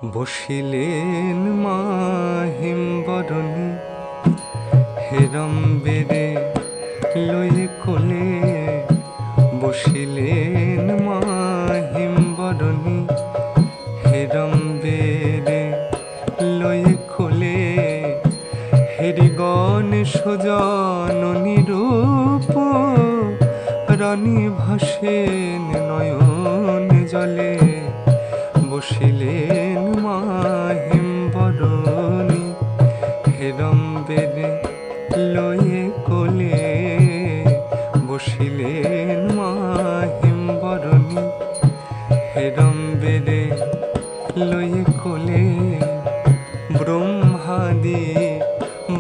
বসিলেন মাহিমবরণী হেরম্বেরে লয়ে কোলে। বসিলেন মাহিমবরণী হেরম্বেরে লয়ে কোলে। হেরিগণ সুজননী রূপ রানী ভাসেন নয়ন জলে। বসিলেন মাহিমবরণী হেরম্বেরে লয়ে কোলে। বসিলেন মাহিমবরণী হেরম্বেরে লয়ে কোলে। ব্রহ্মাদি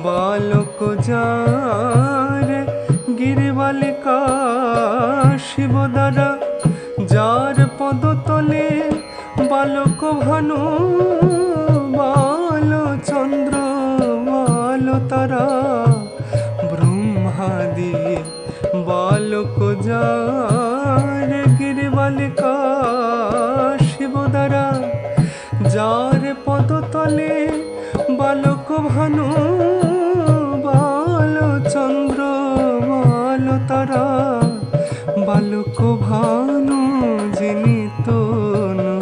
বালক যার গিরিবালিকা শিবদারা। যার পদতলে বালক ভানু বাল চন্দ্র বাল তারা। ব্রহ্মাদি বালক যার গিরিবালিকা শিবদারা। যার পদতলে বালক ভানু বাল চন্দ্র বাল তারা। বালক ভানু যিনি তনু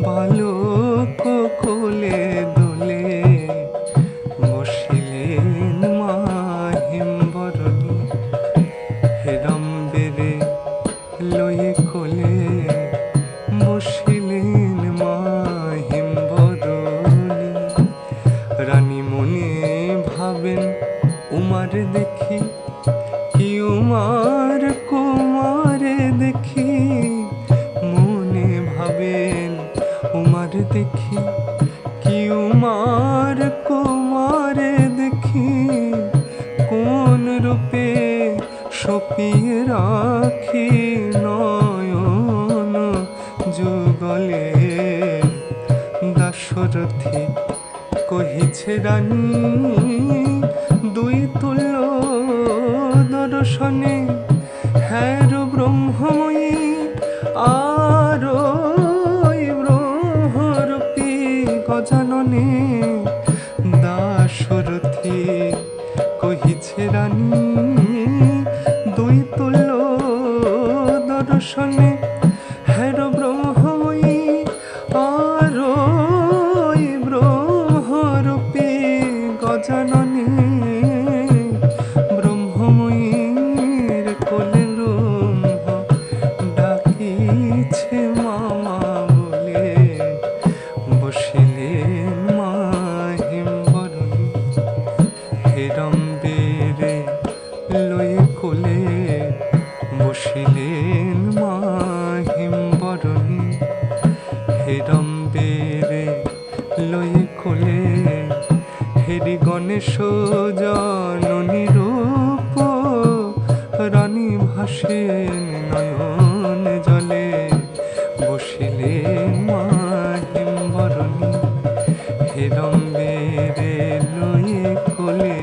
বালক কোলে দোলে। বসিলেন মাহিমবরণী হেরম্বেরে লয়ে কোলে। বসিলেন মাহিমবরণী। রানী মনে ভাবেন উমার দেখি কি উমার কুমারে দেখি। মনে ভাবেন উমার দেখি কি উমার কুমারে দেখি। কোন রূপে সপিয়ে রাখি নয়ন যুগলে। দাশরথী কহিছে রানী দুই তুল্য দর্শনে। হ্যারো ব্রহ্মময়ী আর ব্রহ্মরূপী গজাননে। দাশরথী কহিছে রানী দুই তুল্য দর্শনে। হ্যারো ব্রহ্মময়ী আর ব্রহ্মরূপী গজাননে। ব্রহ্মময়ীর কোলে ব্রহ্ম ডাকিছে মামা বলে। বসিলেন মাহিমবরণী হেরম্বেরে লয়ে কোলে। বসিলেন মাহিমবরণী হেরম্বেরে লয়ে কোলে। হেরি গণেশ জননী রূপ রানী ভাসেন নয়ন জলে। বসিলেন মাহিমবরণী হেরম্বেরে লয়ে কোলে।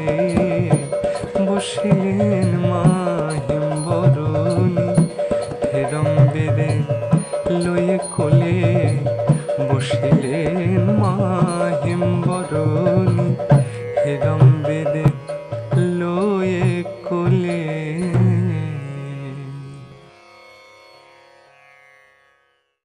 বসিলেন মাহিমবরণী হেরম্বেরে লয়ে কোলে। বসিলেন মাহিমবরণী হেরম্বেরে